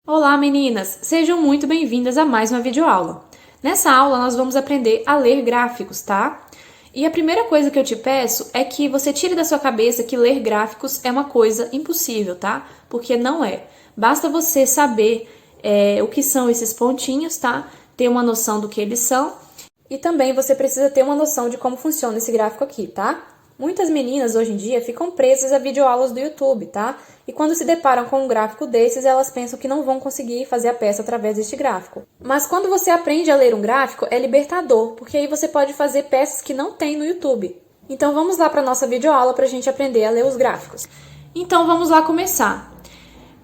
Olá, meninas! Sejam muito bem-vindas a mais uma videoaula. Nessa aula, nós vamos aprender a ler gráficos, tá? E a primeira coisa que eu te peço é que você tire da sua cabeça que ler gráficos é uma coisa impossível, tá? Porque não é. Basta você saber o que são esses pontinhos, tá? Ter uma noção do que eles são. E também você precisa ter uma noção de como funciona esse gráfico aqui, tá? Muitas meninas hoje em dia ficam presas a videoaulas do YouTube, tá? E quando se deparam com um gráfico desses, elas pensam que não vão conseguir fazer a peça através deste gráfico. Mas quando você aprende a ler um gráfico, é libertador, porque aí você pode fazer peças que não tem no YouTube. Então vamos lá para a nossa videoaula para a gente aprender a ler os gráficos. Então vamos lá começar.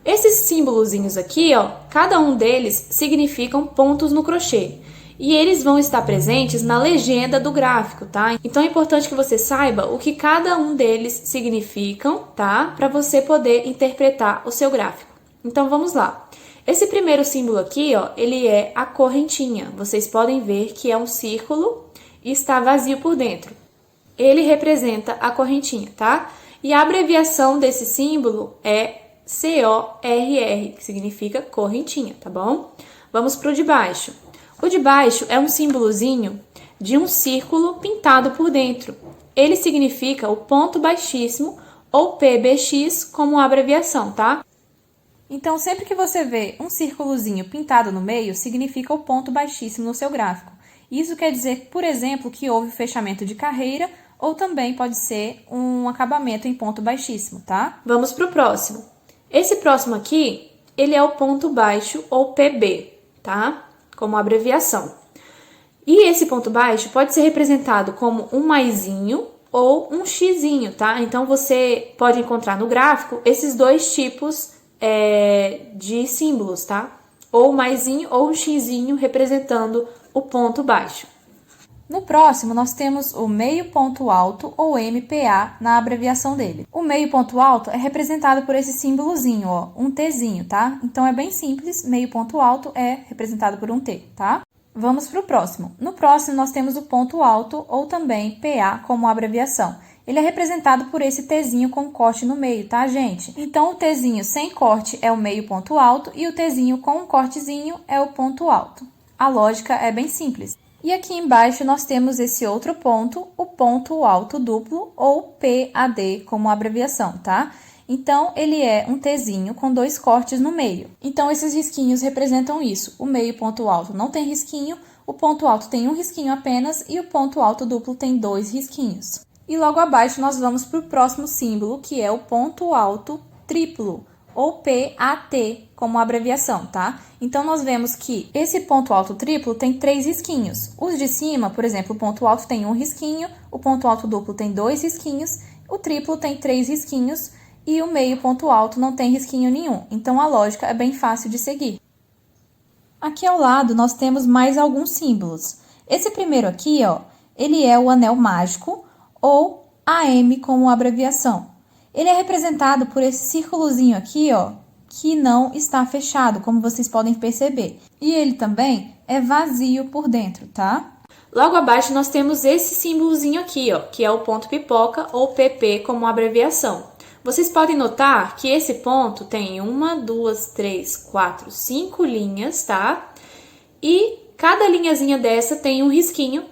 Esses símbolozinhos aqui, ó, cada um deles significam pontos no crochê. E eles vão estar presentes na legenda do gráfico, tá? Então é importante que você saiba o que cada um deles significam, tá? Para você poder interpretar o seu gráfico. Então vamos lá. Esse primeiro símbolo aqui, ó, ele é a correntinha. Vocês podem ver que é um círculo e está vazio por dentro. Ele representa a correntinha, tá? E a abreviação desse símbolo é CORR, que significa correntinha, tá bom? Vamos para o de baixo. O de baixo é um símbolozinho de um círculo pintado por dentro. Ele significa o ponto baixíssimo ou PBX como abreviação, tá? Então, sempre que você vê um círculozinho pintado no meio, significa o ponto baixíssimo no seu gráfico. Isso quer dizer, por exemplo, que houve fechamento de carreira ou também pode ser um acabamento em ponto baixíssimo, tá? Vamos para o próximo. Esse próximo aqui, ele é o ponto baixo ou PB, tá? Como abreviação. E esse ponto baixo pode ser representado como um maisinho ou um xizinho, tá? Então, você pode encontrar no gráfico esses dois tipos de símbolos, tá? Ou um maisinho ou um xizinho representando o ponto baixo. No próximo, nós temos o meio ponto alto, ou MPA, na abreviação dele. O meio ponto alto é representado por esse símbolozinho, ó, um Tzinho, tá? Então, é bem simples, meio ponto alto é representado por um T, tá? Vamos para o próximo. No próximo, nós temos o ponto alto, ou também PA, como abreviação. Ele é representado por esse Tzinho com corte no meio, tá, gente? Então, o Tzinho sem corte é o meio ponto alto e o Tzinho com um cortezinho é o ponto alto. A lógica é bem simples. E aqui embaixo nós temos esse outro ponto, o ponto alto duplo, ou PAD, como abreviação, tá? Então, ele é um Tzinho com dois cortes no meio. Então, esses risquinhos representam isso. O meio ponto alto não tem risquinho, o ponto alto tem um risquinho apenas e o ponto alto duplo tem dois risquinhos. E logo abaixo nós vamos para o próximo símbolo, que é o ponto alto triplo, ou PAT, como abreviação, tá? Então, nós vemos que esse ponto alto triplo tem 3 risquinhos. Os de cima, por exemplo, o ponto alto tem um risquinho, o ponto alto duplo tem 2 risquinhos, o triplo tem 3 risquinhos e o meio ponto alto não tem risquinho nenhum. Então, a lógica é bem fácil de seguir. Aqui ao lado, nós temos mais alguns símbolos. Esse primeiro aqui, ó, ele é o anel mágico, ou AM como abreviação. Ele é representado por esse círculozinho aqui, ó, que não está fechado, como vocês podem perceber. E ele também é vazio por dentro, tá? Logo abaixo nós temos esse símbolozinho aqui, ó, que é o ponto pipoca ou PP como abreviação. Vocês podem notar que esse ponto tem 1, 2, 3, 4, 5 linhas, tá? E cada linhazinha dessa tem um risquinho,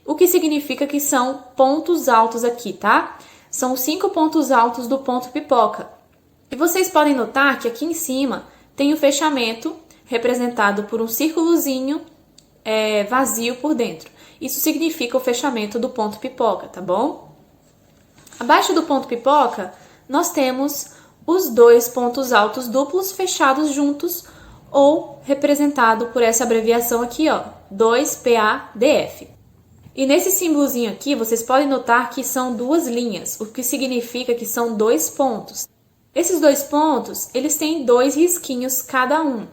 o que significa que são pontos altos aqui, tá? São 5 pontos altos do ponto pipoca. E vocês podem notar que aqui em cima tem o fechamento representado por um círculozinho vazio por dentro. Isso significa o fechamento do ponto pipoca, tá bom? Abaixo do ponto pipoca, nós temos os dois pontos altos duplos fechados juntos ou representado por essa abreviação aqui, ó, 2PADF. E nesse símbolozinho aqui, vocês podem notar que são duas linhas, o que significa que são 2 pontos. Esses 2 pontos, eles têm 2 risquinhos cada um,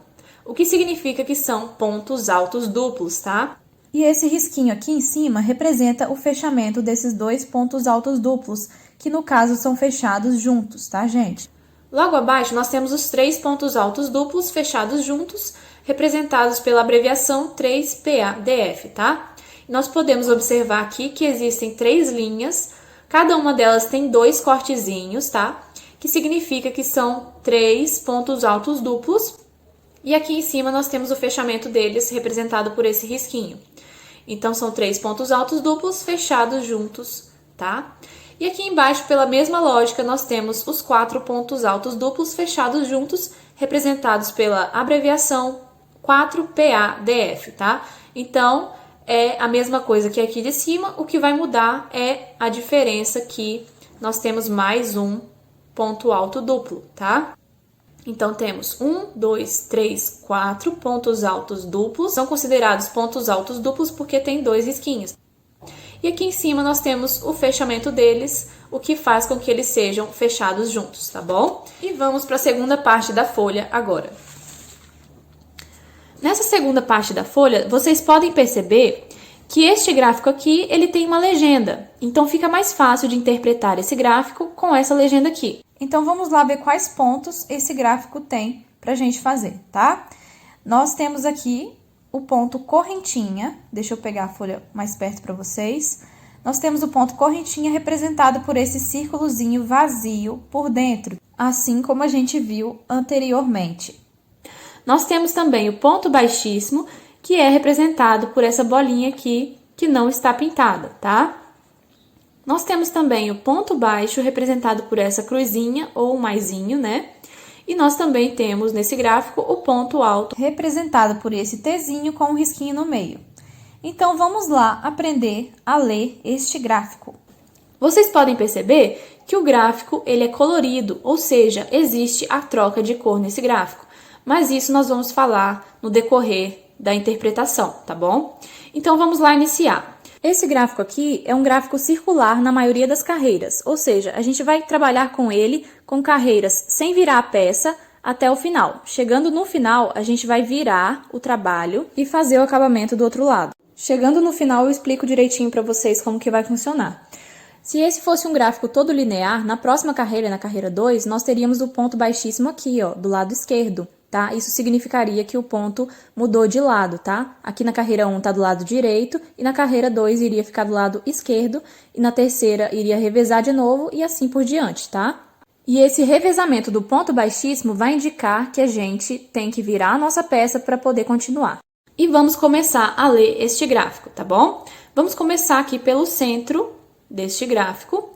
o que significa que são pontos altos duplos, tá? E esse risquinho aqui em cima representa o fechamento desses 2 pontos altos duplos, que no caso são fechados juntos, tá, gente? Logo abaixo, nós temos os 3 pontos altos duplos fechados juntos, representados pela abreviação 3PADF, tá? Nós podemos observar aqui que existem 3 linhas, cada uma delas tem 2 cortezinhos, tá? Que significa que são 3 pontos altos duplos E aqui em cima nós temos o fechamento deles, representado por esse risquinho. Então, são 3 pontos altos duplos fechados juntos, tá? E aqui embaixo, pela mesma lógica, nós temos os 4 pontos altos duplos fechados juntos, representados pela abreviação 4PADF, tá? Então, é a mesma coisa que aqui de cima, o que vai mudar é a diferença que nós temos mais um ponto alto duplo, tá? Então, temos 1, 2, 3, 4 pontos altos duplos. São considerados pontos altos duplos porque tem 2 risquinhos. E aqui em cima nós temos o fechamento deles, o que faz com que eles sejam fechados juntos, tá bom? E vamos para a segunda parte da folha agora. Nessa segunda parte da folha, vocês podem perceber que este gráfico aqui, ele tem uma legenda. Então, fica mais fácil de interpretar esse gráfico com essa legenda aqui. Então, vamos lá ver quais pontos esse gráfico tem pra gente fazer, tá? Nós temos aqui o ponto correntinha. Deixa eu pegar a folha mais perto para vocês. Nós temos o ponto correntinha representado por esse círculozinho vazio por dentro, assim como a gente viu anteriormente. Nós temos também o ponto baixíssimo, que é representado por essa bolinha aqui, que não está pintada, tá? Nós temos também o ponto baixo, representado por essa cruzinha ou maisinho, né? E nós também temos, nesse gráfico, o ponto alto, representado por esse Tzinho com um risquinho no meio. Então, vamos lá aprender a ler este gráfico. Vocês podem perceber que o gráfico, ele é colorido, ou seja, existe a troca de cor nesse gráfico. Mas isso nós vamos falar no decorrer da interpretação, tá bom? Então, vamos lá iniciar. Esse gráfico aqui é um gráfico circular na maioria das carreiras, ou seja, a gente vai trabalhar com ele com carreiras sem virar a peça até o final. Chegando no final, a gente vai virar o trabalho e fazer o acabamento do outro lado. Chegando no final, eu explico direitinho para vocês como que vai funcionar. Se esse fosse um gráfico todo linear, na próxima carreira, na carreira 2, nós teríamos o ponto baixíssimo aqui, ó, do lado esquerdo. Tá? Isso significaria que o ponto mudou de lado, tá? Aqui na carreira 1 tá do lado direito e na carreira 2 iria ficar do lado esquerdo e na terceira iria revezar de novo e assim por diante, tá? E esse revezamento do ponto baixíssimo vai indicar que a gente tem que virar a nossa peça para poder continuar. E vamos começar a ler este gráfico, tá bom? Vamos começar aqui pelo centro deste gráfico.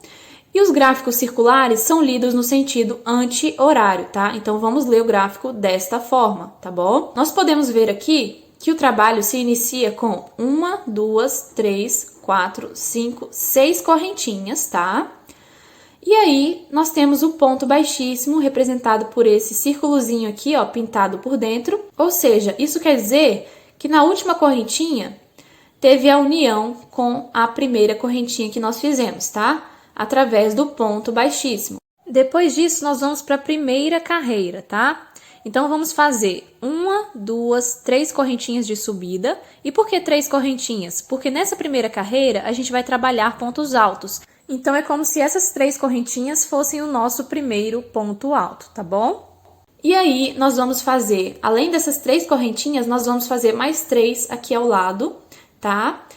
E os gráficos circulares são lidos no sentido anti-horário, tá? Então, vamos ler o gráfico desta forma, tá bom? Nós podemos ver aqui que o trabalho se inicia com 1, 2, 3, 4, 5, 6 correntinhas, tá? E aí, nós temos o ponto baixíssimo, representado por esse círculozinho aqui, ó, pintado por dentro. Ou seja, isso quer dizer que na última correntinha teve a união com a primeira correntinha que nós fizemos, tá? Através do ponto baixíssimo. Depois disso, nós vamos para a primeira carreira, tá? Então, vamos fazer 1, 2, 3 correntinhas de subida. E por que 3 correntinhas? Porque nessa primeira carreira, a gente vai trabalhar pontos altos. Então, é como se essas 3 correntinhas fossem o nosso primeiro ponto alto, tá bom? E aí, nós vamos fazer, além dessas 3 correntinhas, nós vamos fazer mais 3 aqui ao lado, tá?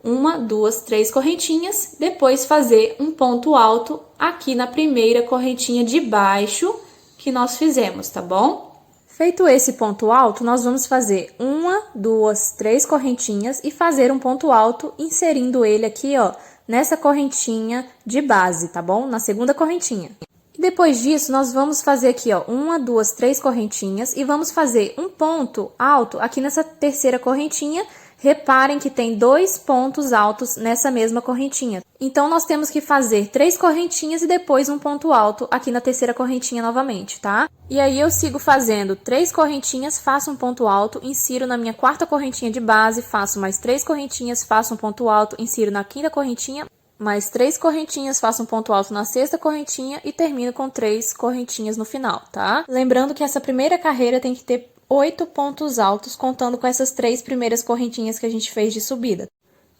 1, 2, 3 correntinhas, depois fazer um ponto alto aqui na primeira correntinha de baixo que nós fizemos, tá bom? Feito esse ponto alto, nós vamos fazer 1, 2, 3 correntinhas e fazer um ponto alto, inserindo ele aqui, ó, nessa correntinha de base, tá bom? Na segunda correntinha. E depois disso, nós vamos fazer aqui, ó, 1, 2, 3 correntinhas e vamos fazer um ponto alto aqui nessa terceira correntinha. Reparem que tem 2 pontos altos nessa mesma correntinha. Então, nós temos que fazer 3 correntinhas e depois um ponto alto aqui na terceira correntinha novamente, tá? E aí, eu sigo fazendo 3 correntinhas, faço um ponto alto, insiro na minha quarta correntinha de base, faço mais 3 correntinhas, faço um ponto alto, insiro na quinta correntinha, mais 3 correntinhas, faço um ponto alto na sexta correntinha e termino com 3 correntinhas no final, tá? Lembrando que essa primeira carreira tem que ter 8 pontos altos, contando com essas 3 primeiras correntinhas que a gente fez de subida.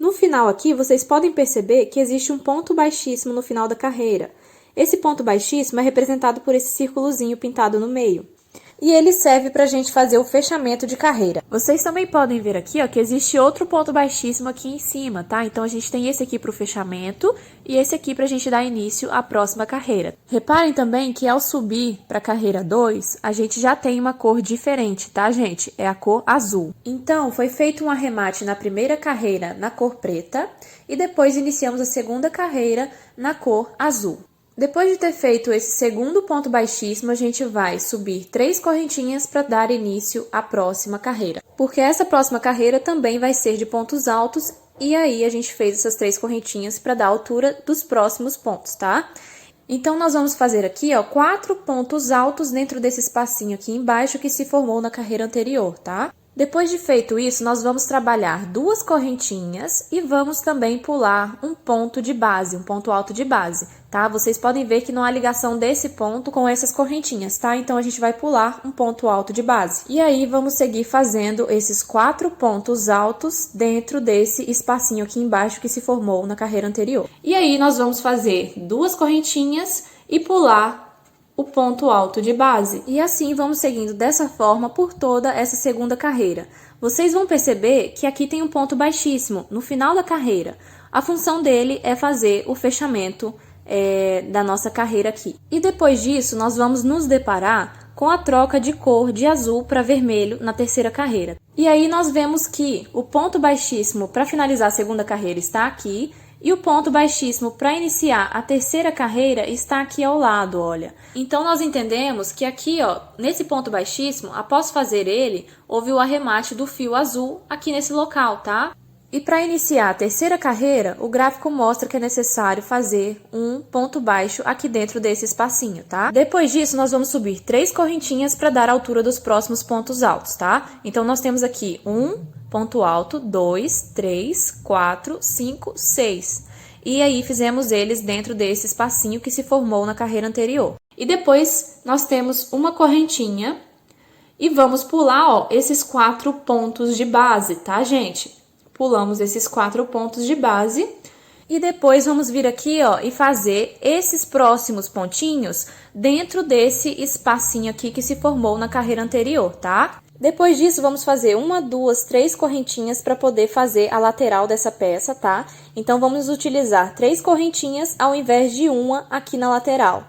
No final aqui, vocês podem perceber que existe um ponto baixíssimo no final da carreira. Esse ponto baixíssimo é representado por esse círculozinho pintado no meio. e ele serve para a gente fazer o fechamento de carreira. Vocês também podem ver aqui, ó, que existe outro ponto baixíssimo aqui em cima, tá? Então, a gente tem esse aqui para o fechamento e esse aqui para a gente dar início à próxima carreira. Reparem também que ao subir para a carreira 2, a gente já tem uma cor diferente, tá, gente? É a cor azul. Então, foi feito um arremate na primeira carreira na cor preta e depois iniciamos a segunda carreira na cor azul. Depois de ter feito esse segundo ponto baixíssimo, a gente vai subir 3 correntinhas para dar início à próxima carreira. Porque essa próxima carreira também vai ser de pontos altos, e aí a gente fez essas 3 correntinhas para dar a altura dos próximos pontos, tá? Então, nós vamos fazer aqui, ó, 4 pontos altos dentro desse espacinho aqui embaixo que se formou na carreira anterior, tá? Depois de feito isso, nós vamos trabalhar 2 correntinhas e vamos também pular um ponto de base, um ponto alto de base, tá? Vocês podem ver que não há ligação desse ponto com essas correntinhas, tá? Então, a gente vai pular um ponto alto de base. E aí, vamos seguir fazendo esses 4 pontos altos dentro desse espacinho aqui embaixo que se formou na carreira anterior. E aí, nós vamos fazer 2 correntinhas e pular o ponto alto de base. E assim vamos seguindo dessa forma por toda essa segunda carreira. Vocês vão perceber que aqui tem um ponto baixíssimo no final da carreira. A função dele é fazer o fechamento da nossa carreira aqui. E depois disso, nós vamos nos deparar com a troca de cor de azul para vermelho na terceira carreira. E aí nós vemos que o ponto baixíssimo para finalizar a segunda carreira está aqui, e o ponto baixíssimo para iniciar a terceira carreira está aqui ao lado, olha. Então, nós entendemos que aqui, ó, nesse ponto baixíssimo, após fazer ele, houve o arremate do fio azul aqui nesse local, tá? E para iniciar a terceira carreira, o gráfico mostra que é necessário fazer um ponto baixo aqui dentro desse espacinho, tá? Depois disso, nós vamos subir 3 correntinhas para dar a altura dos próximos pontos altos, tá? Então, nós temos aqui ponto alto, 2, 3, 4, 5, 6. E aí fizemos eles dentro desse espacinho que se formou na carreira anterior. E depois nós temos uma correntinha e vamos pular, ó, esses 4 pontos de base, tá, gente? Pulamos esses 4 pontos de base e depois vamos vir aqui, ó, e fazer esses próximos pontinhos dentro desse espacinho aqui que se formou na carreira anterior, tá? Depois disso, vamos fazer 1, 2, 3 correntinhas para poder fazer a lateral dessa peça, tá? Então, vamos utilizar 3 correntinhas ao invés de uma aqui na lateral.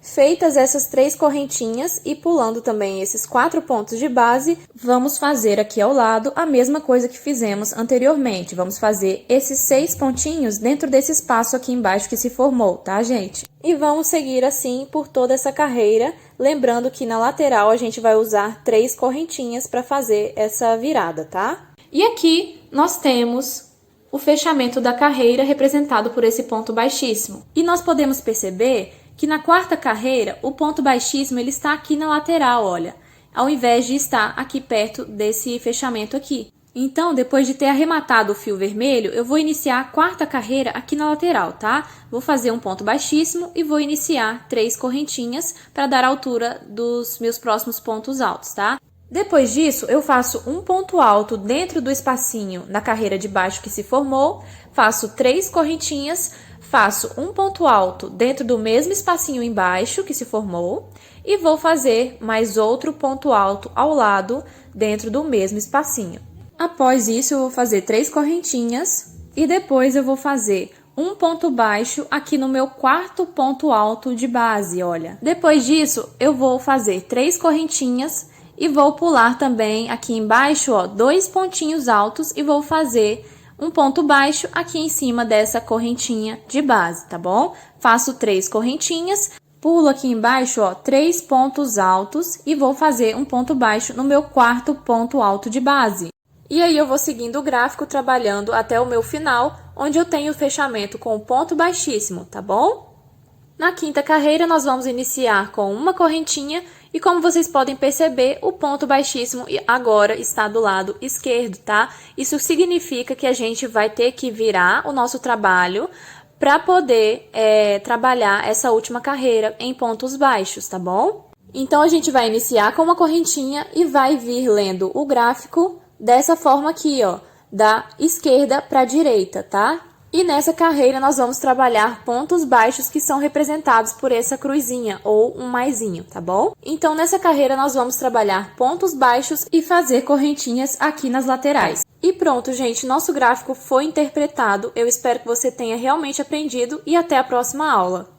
Feitas essas 3 correntinhas e pulando também esses 4 pontos de base, vamos fazer aqui ao lado a mesma coisa que fizemos anteriormente. Vamos fazer esses 6 pontinhos dentro desse espaço aqui embaixo que se formou, tá, gente? E vamos seguir assim por toda essa carreira, lembrando que na lateral a gente vai usar 3 correntinhas para fazer essa virada, tá? E aqui nós temos o fechamento da carreira representado por esse ponto baixíssimo. E nós podemos perceber que na quarta carreira, o ponto baixíssimo ele está aqui na lateral, olha, ao invés de estar aqui perto desse fechamento aqui. Então, depois de ter arrematado o fio vermelho, eu vou iniciar a quarta carreira aqui na lateral, tá? Vou fazer um ponto baixíssimo e vou iniciar 3 correntinhas para dar a altura dos meus próximos pontos altos, tá? Depois disso, eu faço um ponto alto dentro do espacinho na carreira de baixo que se formou, faço 3 correntinhas, faço um ponto alto dentro do mesmo espacinho embaixo que se formou e vou fazer mais outro ponto alto ao lado dentro do mesmo espacinho. Após isso, eu vou fazer 3 correntinhas e depois eu vou fazer um ponto baixo aqui no meu quarto ponto alto de base, olha. Depois disso, eu vou fazer 3 correntinhas e vou pular também aqui embaixo, ó, 2 pontinhos altos e vou fazer um ponto baixo aqui em cima dessa correntinha de base, tá bom? Faço 3 correntinhas, pulo aqui embaixo, ó, 3 pontos altos e vou fazer um ponto baixo no meu quarto ponto alto de base. E aí eu vou seguindo o gráfico, trabalhando até o meu final, onde eu tenho o fechamento com o ponto baixíssimo, tá bom? Na quinta carreira, nós vamos iniciar com uma correntinha e, como vocês podem perceber, o ponto baixíssimo agora está do lado esquerdo, tá? Isso significa que a gente vai ter que virar o nosso trabalho para poder trabalhar essa última carreira em pontos baixos, tá bom? Então, a gente vai iniciar com uma correntinha e vai vir lendo o gráfico dessa forma aqui, ó, da esquerda para a direita, tá? E nessa carreira nós vamos trabalhar pontos baixos que são representados por essa cruzinha ou um maisinho, tá bom? Então nessa carreira nós vamos trabalhar pontos baixos e fazer correntinhas aqui nas laterais. E pronto, gente, nosso gráfico foi interpretado. Eu espero que você tenha realmente aprendido e até a próxima aula.